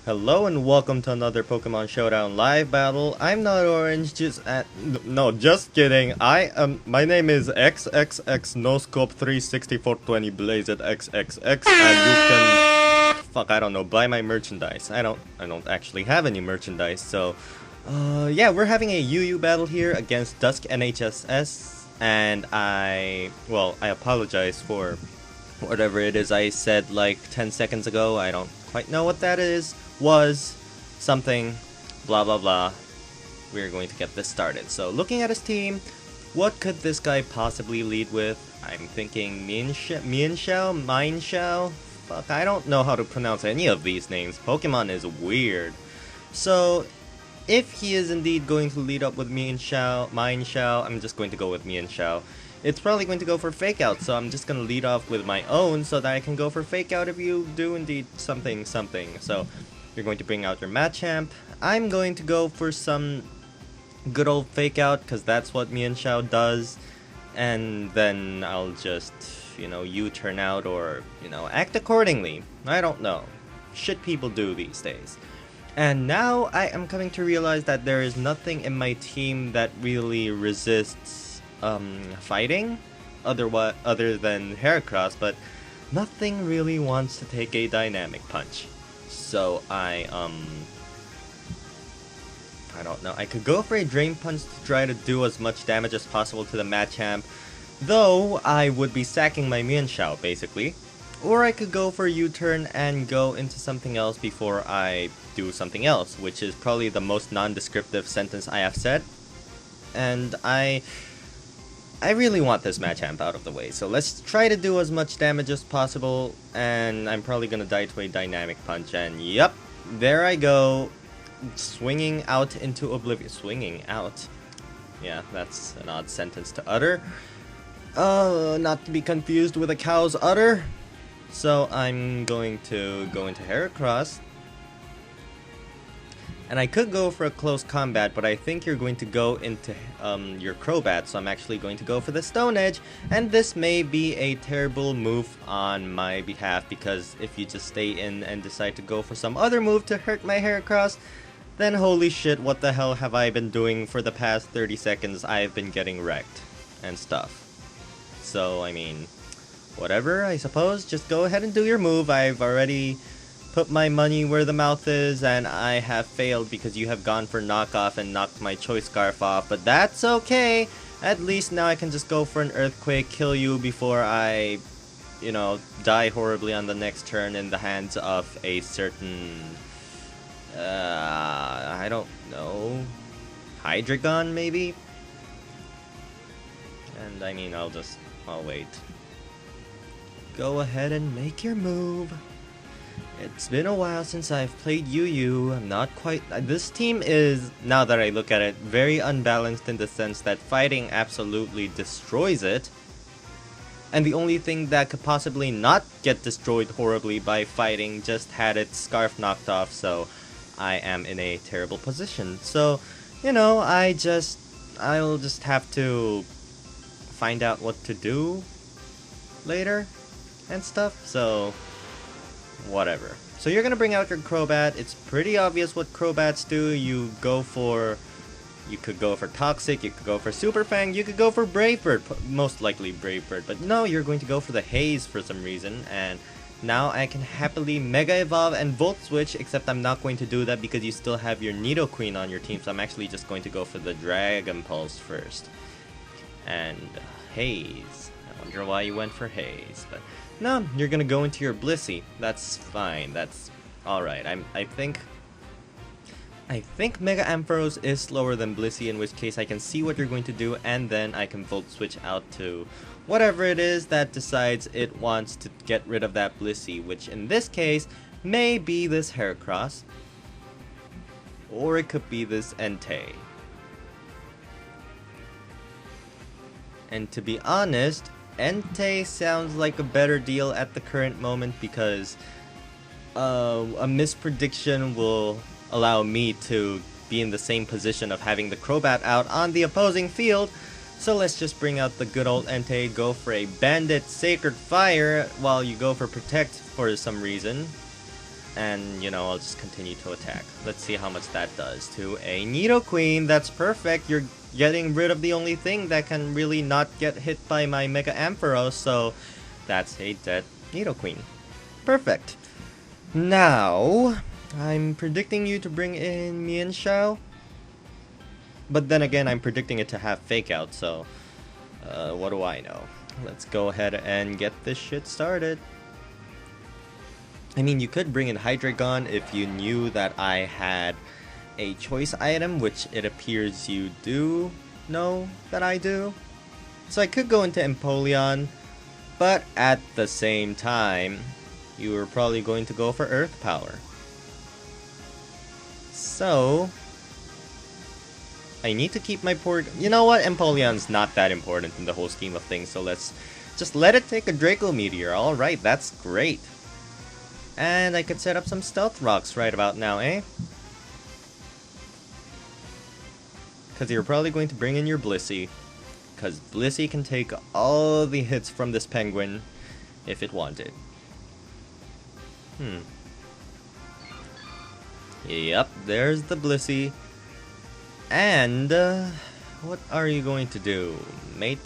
Hello and welcome to another Pokemon Showdown live battle. I'm not Orangejuice no, just kidding. My name is XXX NoScope 36420 Blazed XXX, and you can I don't know, buy my merchandise. I don't actually have any merchandise, so yeah, we're having a UU battle here against Dusk Nhhs, and I apologize for whatever it is I said like 10 seconds ago. I don't quite know what that was something, blah blah blah. We're going to get this started. So looking at his team, what could this guy possibly lead with? I'm thinking Mienshao. Fuck, I don't know how to pronounce any of these names. Pokemon is weird. So if he is indeed going to lead up with Mienshao, I'm just going to go with Mienshao. It's probably going to go for Fake Out, so I'm just going to lead off with my own so that I can go for Fake Out if you do indeed something. So you're going to bring out your Machamp. I'm going to go for some good old Fake Out because that's what Mienshao does. And then I'll just, U-turn out or, act accordingly. I don't know. Shit people do these days. And now I am coming to realize that there is nothing in my team that really resists fighting other than Heracross, but nothing really wants to take a dynamic punch. So I don't know. I could go for a Drain Punch to try to do as much damage as possible to the Machamp, though I would be sacking my Mienshao basically. Or I could go for a U-turn and go into something else before I do something else, which is probably the most non-descriptive sentence I have said. And I really want this Machamp out of the way, so let's try to do as much damage as possible, and I'm probably gonna die to a Dynamic Punch, and yep, there I go, swinging out into oblivion. Swinging out? Yeah, that's an odd sentence to utter. Not to be confused with a cow's udder. So I'm going to go into Heracross. And I could go for a close combat, but I think you're going to go into your Crobat, so I'm actually going to go for the Stone Edge. And this may be a terrible move on my behalf, because if you just stay in and decide to go for some other move to hurt my Heracross, then holy shit, what the hell have I been doing for the past 30 seconds? I've been getting wrecked and stuff. So, I mean, whatever, I suppose. Just go ahead and do your move. I've already put my money where the mouth is, and I have failed because you have gone for knockoff and knocked my Choice Scarf off, but that's okay. At least now I can just go for an Earthquake, kill you before I, die horribly on the next turn in the hands of a certain, I don't know, Hydreigon maybe? And I mean, I'll wait. Go ahead and make your move. It's been a while since I've played UU. I'm not quite... This team is, now that I look at it, very unbalanced in the sense that fighting absolutely destroys it. And the only thing that could possibly not get destroyed horribly by fighting just had its scarf knocked off, so I am in a terrible position. So, I'll just have to find out what to do later and stuff, so whatever. So you're gonna bring out your Crobat. It's pretty obvious what Crobats do. You could go for Toxic, you could go for Super Fang, you could go for Brave Bird, most likely Brave Bird, but no, you're going to go for the Haze for some reason, and now I can happily Mega Evolve and Volt Switch, except I'm not going to do that because you still have your Nidoqueen on your team, so I'm actually just going to go for the Dragon Pulse first. And Haze. I wonder why you went for Haze, but no, you're gonna go into your Blissey. That's fine. That's alright. I think Mega Ampharos is slower than Blissey, in which case I can see what you're going to do, and then I can Volt Switch out to whatever it is that decides it wants to get rid of that Blissey, which in this case may be this Heracross, or it could be this Entei. And to be honest, Entei sounds like a better deal at the current moment because a misprediction will allow me to be in the same position of having the Crobat out on the opposing field. So let's just bring out the good old Entei, go for a Bandit Sacred Fire while you go for Protect for some reason. And, you know, I'll just continue to attack. Let's see how much that does to a Nidoqueen. That's perfect. You're getting rid of the only thing that can really not get hit by my Mega Ampharos, so that's a dead Nidoqueen. Perfect. Now, I'm predicting you to bring in Mienshao. But then again, I'm predicting it to have Fake Out, so what do I know? Let's go ahead and get this shit started. I mean, you could bring in Hydreigon if you knew that I had a choice item, which it appears you do know that I do. So I could go into Empoleon, but at the same time, you were probably going to go for Earth Power. So I need to keep my poor... You know what? Empoleon's not that important in the whole scheme of things, so let's just let it take a Draco Meteor. Alright, that's great. And I could set up some Stealth Rocks right about now, eh? Because you're probably going to bring in your Blissey. Because Blissey can take all the hits from this Penguin if it wanted. Yep, there's the Blissey. And, what are you going to do, mate?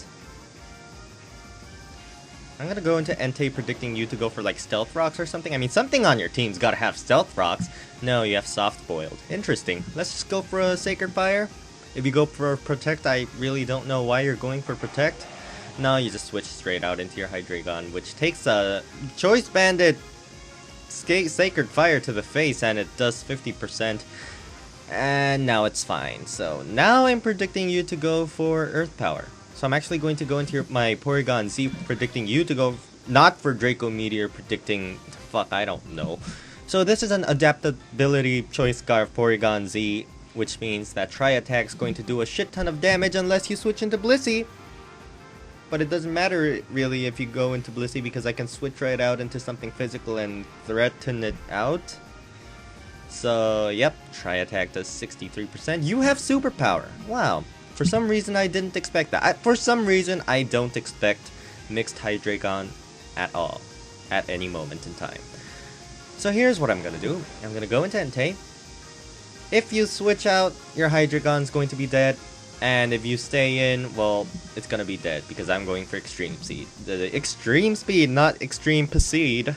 I'm gonna go into Entei predicting you to go for like Stealth Rocks or something. I mean, something on your team's gotta have Stealth Rocks. No, you have Soft Boiled. Interesting. Let's just go for a Sacred Fire. If you go for Protect, I really don't know why you're going for Protect. No, you just switch straight out into your Hydreigon, which takes a Choice Bandit Sacred Fire to the face, and it does 50%. And now it's fine. So now I'm predicting you to go for Earth Power. So I'm actually going to go into my Porygon Z, predicting you to go not for Draco Meteor, predicting... Fuck, I don't know. So this is an adaptability choice scarf Porygon Z, which means that Tri-Attack is going to do a shit ton of damage unless you switch into Blissey. But it doesn't matter really if you go into Blissey, because I can switch right out into something physical and threaten it out. So, yep, Tri-Attack does 63%. You have Superpower. Wow. For some reason, I didn't expect that. For some reason, I don't expect Mixed Hydreigon at all. At any moment in time. So here's what I'm going to do. I'm going to go into Entei. If you switch out, your Hydreigon's going to be dead. And if you stay in, well, it's going to be dead. Because I'm going for Extreme Speed. The Extreme Speed, not Extreme Pisseed.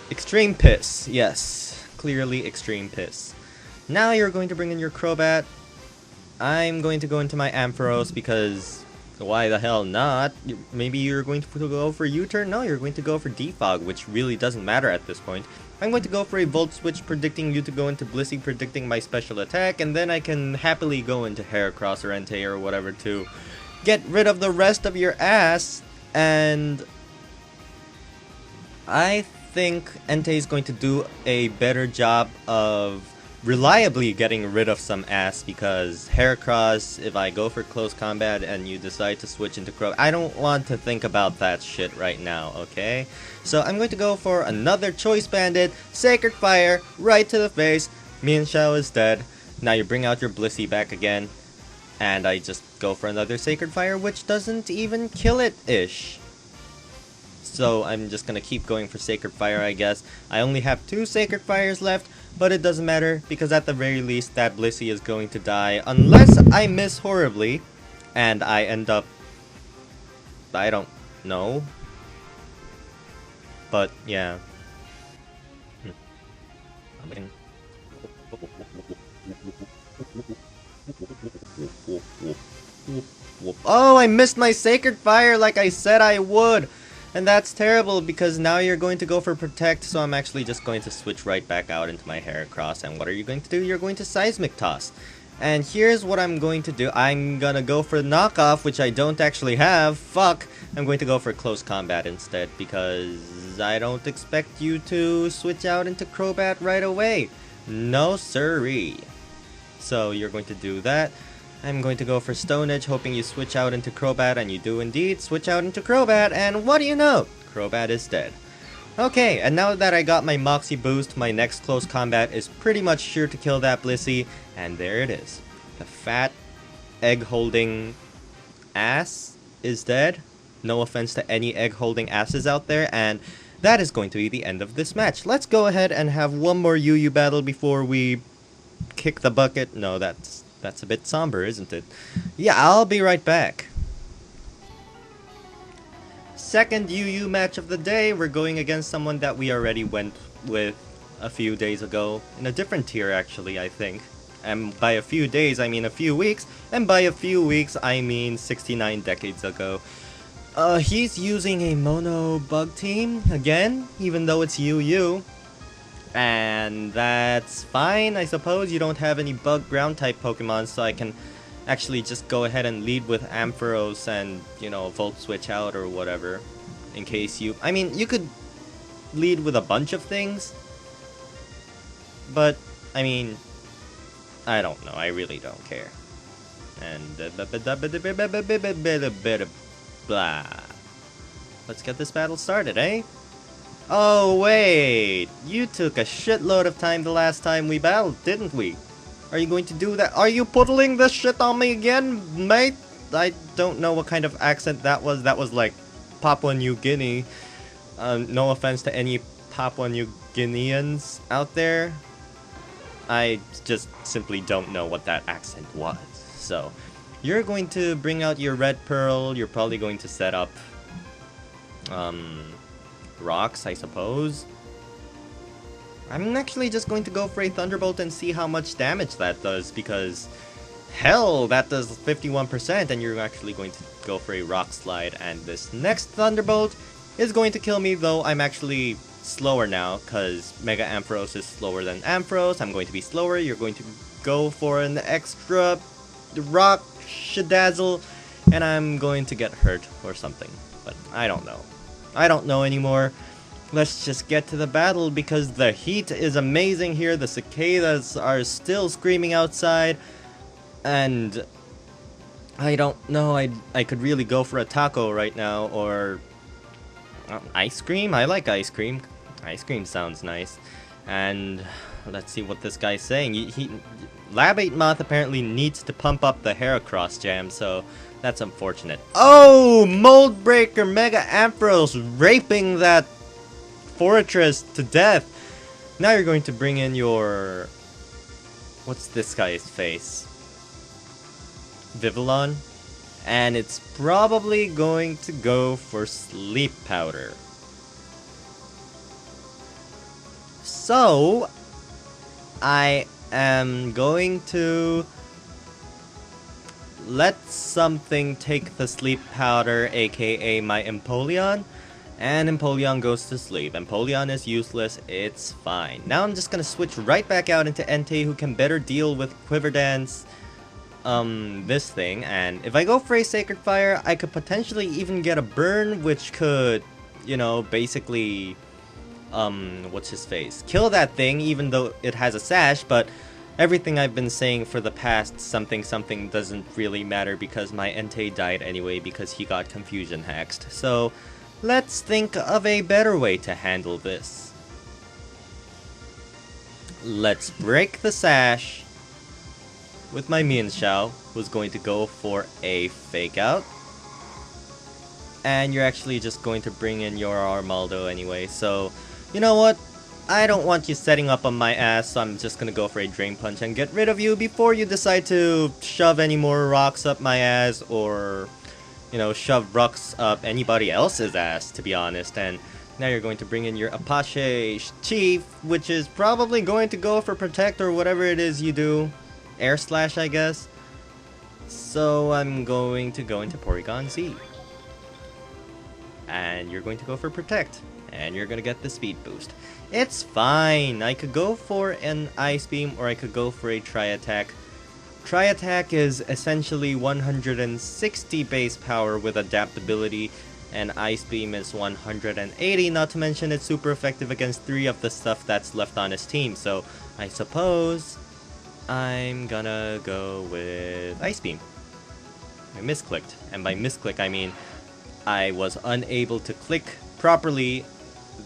Extreme Piss, yes. Clearly Extreme Piss. Now you're going to bring in your Crobat. I'm going to go into my Ampharos because why the hell not? Maybe you're going to go for U-turn? No, you're going to go for Defog, which really doesn't matter at this point. I'm going to go for a Volt Switch, predicting you to go into Blissey, predicting my special attack, and then I can happily go into Heracross or Entei or whatever to get rid of the rest of your ass. And I think Entei is going to do a better job of reliably getting rid of some ass, because Heracross, if I go for close combat and you decide to switch into Crow, I don't want to think about that shit right now, okay? So I'm going to go for another Choice Bandit, Sacred Fire, right to the face. Mienshao is dead. Now you bring out your Blissey back again, and I just go for another Sacred Fire, which doesn't even kill it-ish. So I'm just gonna keep going for Sacred Fire, I guess. I only have 2 Sacred Fires left, but it doesn't matter, because at the very least that Blissey is going to die, unless I miss horribly, and I end up... I don't know. But, yeah. Oh, I missed my Sacred Fire like I said I would! And that's terrible, because now you're going to go for Protect, so I'm actually just going to switch right back out into my Heracross. And what are you going to do? You're going to Seismic Toss. And here's what I'm going to do. I'm gonna go for Knockoff, which I don't actually have. Fuck! I'm going to go for Close Combat instead, because I don't expect you to switch out into Crobat right away. No siree. So you're going to do that. I'm going to go for Stone Edge, hoping you switch out into Crobat, and you do indeed switch out into Crobat, and what do you know? Crobat is dead. Okay, and now that I got my Moxie boost, my next close combat is pretty much sure to kill that Blissey, and there it is. The fat, egg-holding ass is dead. No offense to any egg-holding asses out there, and that is going to be the end of this match. Let's go ahead and have one more UU battle before we kick the bucket. No, that's a bit somber, isn't it? Yeah, I'll be right back. Second UU match of the day, we're going against someone that we already went with a few days ago. In a different tier, actually, I think. And by a few days, I mean a few weeks. And by a few weeks, I mean 69 decades ago. He's using a mono bug team, again, even though it's UU. And that's fine, I suppose. You don't have any bug ground type Pokemon, so I can actually just go ahead and lead with Ampharos and, you know, Volt Switch out or whatever. In case you... I mean, you could lead with a bunch of things. But, I mean... I don't know, I really don't care. And... blah. Let's get this battle started, eh? Oh, wait! You took a shitload of time the last time we battled, didn't we? Are you going to do that? Are you puddling this shit on me again, mate? I don't know what kind of accent that was. That was like Papua New Guinea. No offense to any Papua New Guineans out there. I just simply don't know what that accent was. So, you're going to bring out your Red Pearl. You're probably going to set up rocks, I suppose. I'm actually just going to go for a Thunderbolt and see how much damage that does, because hell, that does 51%, and you're actually going to go for a Rock Slide, and this next Thunderbolt is going to kill me, though I'm actually slower now, because Mega Ampharos is slower than Ampharos. I'm going to be slower. You're going to go for an extra Rock Shadazzle, and I'm going to get hurt or something, but I don't know. I don't know anymore. Let's just get to the battle, because the heat is amazing here. The cicadas are still screaming outside, and I don't know. I could really go for a taco right now, or ice cream. I like ice cream. Ice cream sounds nice. And let's see what this guy's saying. Lab 8 Moth apparently needs to pump up the Heracross jam, so that's unfortunate. Oh, Mold Breaker Mega Ampharos raping that Fortress to death. Now you're going to bring in your... what's this guy's face? Vivillon? And it's probably going to go for Sleep Powder. So, I am going to let something take the Sleep Powder, aka my Empoleon. And Empoleon goes to sleep. Empoleon is useless, it's fine. Now I'm just gonna switch right back out into Entei, who can better deal with Quiver Dance, this thing. And if I go for a Sacred Fire, I could potentially even get a burn, which could, you know, basically, what's his face? Kill that thing, even though it has a sash, but everything I've been saying for the past something doesn't really matter, because my Entei died anyway because he got Confusion Hexed. So, let's think of a better way to handle this. Let's break the sash with my Mienshao, who's going to go for a Fake Out. And you're actually just going to bring in your Armaldo anyway, so you know what? I don't want you setting up on my ass, so I'm just gonna go for a Drain Punch and get rid of you before you decide to shove any more rocks up my ass, or, you know, shove rocks up anybody else's ass, to be honest. And now you're going to bring in your Apache Chief, which is probably going to go for Protect or whatever it is you do. Air Slash, I guess. So I'm going to go into Porygon Z. And you're going to go for Protect. And you're going to get the Speed Boost. It's fine. I could go for an Ice Beam, or I could go for a Tri-Attack. Tri-Attack is essentially 160 base power with adaptability, and Ice Beam is 180, not to mention it's super effective against 3 of the stuff that's left on his team, so I suppose I'm gonna go with Ice Beam. I misclicked, and by misclick I mean I was unable to click properly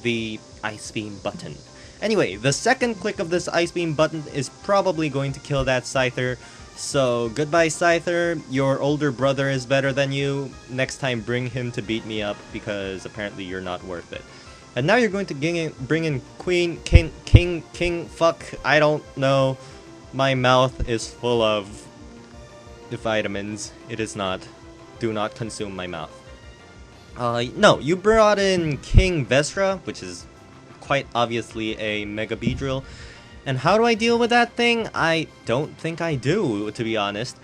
the Ice Beam button. Anyway, the second click of this Ice Beam button is probably going to kill that Scyther. So, goodbye Scyther, your older brother is better than you. Next time bring him to beat me up, because apparently you're not worth it. And now you're going to bring in Queen, King, fuck, I don't know. My mouth is full of the vitamins. It is not. Do not consume my mouth. No, you brought in King Vestra, which is quite obviously a Mega Beedrill. And how do I deal with that thing? I don't think I do, to be honest.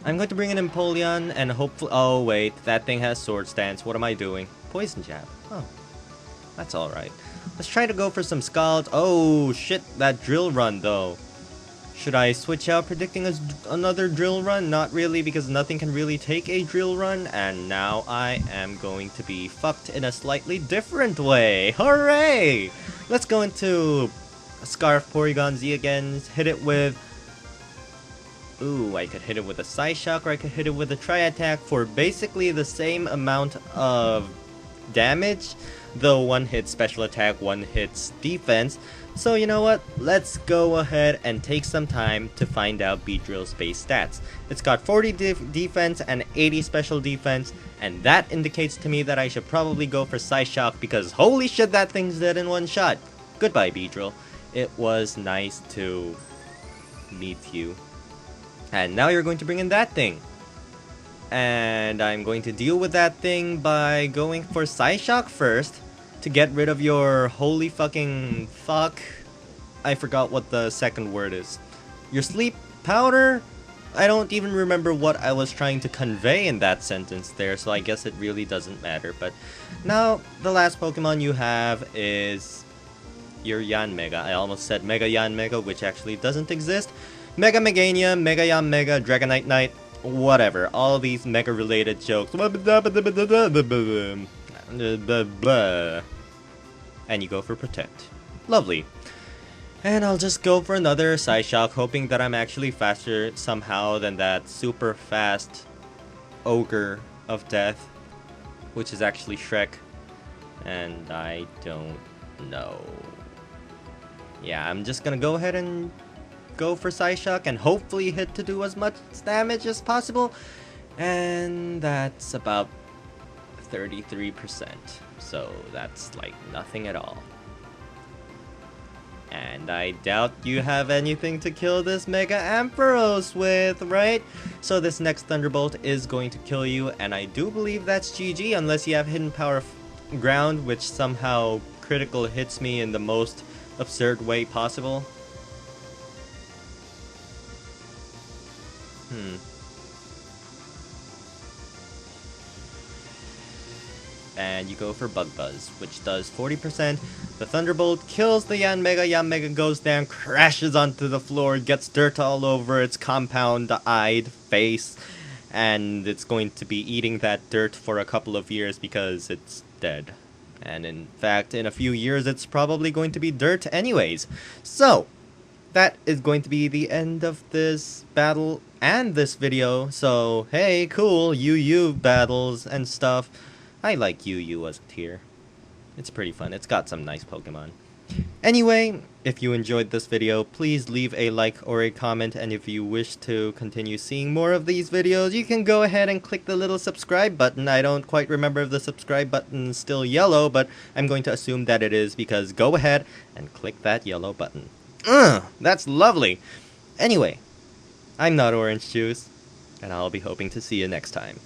I'm going to bring in Empoleon and hopefully... Oh, wait. That thing has Sword Stance. What am I doing? Poison Jab. Oh. That's alright. Let's try to go for some Scald. Oh, shit. That Drill Run, though. Should I switch out predicting another Drill Run? Not really, because nothing can really take a Drill Run. And now I am going to be fucked in a slightly different way. Hooray! Let's go into Scarf Porygon Z again. Hit it with... Ooh, I could hit it with a Psyshock, or I could hit it with a Tri-Attack for basically the same amount of damage, though one hits special attack, one hits defense. So you know what, let's go ahead and take some time to find out Beedrill's base stats. It's got 40 defense and 80 special defense, and that indicates to me that I should probably go for Psyshock, because holy shit, that thing's dead in one shot. Goodbye, Beedrill. It was nice to meet you. And now you're going to bring in that thing. And I'm going to deal with that thing by going for Psyshock first to get rid of your holy fucking fuck. I forgot what the second word is. Your sleep powder? I don't even remember what I was trying to convey in that sentence there, so I guess it really doesn't matter. But now the last Pokemon you have is your Yanmega. I almost said Mega Yanmega, which actually doesn't exist. Mega Megania, Mega Yanmega, Dragonite Knight, whatever. All these Mega related jokes. And you go for Protect. Lovely. And I'll just go for another Psyshock, hoping that I'm actually faster somehow than that super fast Ogre of Death, which is actually Shrek. And I don't know. Yeah, I'm just gonna go ahead and go for Psyshock and hopefully hit to do as much damage as possible. And that's about 33%. So that's like nothing at all. And I doubt you have anything to kill this Mega Ampharos with, right? So this next Thunderbolt is going to kill you, and I do believe that's GG unless you have Hidden Power Ground, which somehow critical hits me in the most absurd way possible. And you go for Bug Buzz, which does 40%. The Thunderbolt kills the Yanmega. Yanmega goes down, crashes onto the floor, gets dirt all over its compound-eyed face, and it's going to be eating that dirt for a couple of years because it's dead. And in fact, in a few years, it's probably going to be dirt anyways. So, that is going to be the end of this battle and this video. So, hey, cool, UU battles and stuff. I like UU as a tier. It's pretty fun. It's got some nice Pokemon. Anyway, if you enjoyed this video, please leave a like or a comment, and if you wish to continue seeing more of these videos, you can go ahead and click the little subscribe button. I don't quite remember if the subscribe button is still yellow, but I'm going to assume that it is, because go ahead and click that yellow button. That's lovely! Anyway, I'm not Orangejuice, and I'll be hoping to see you next time.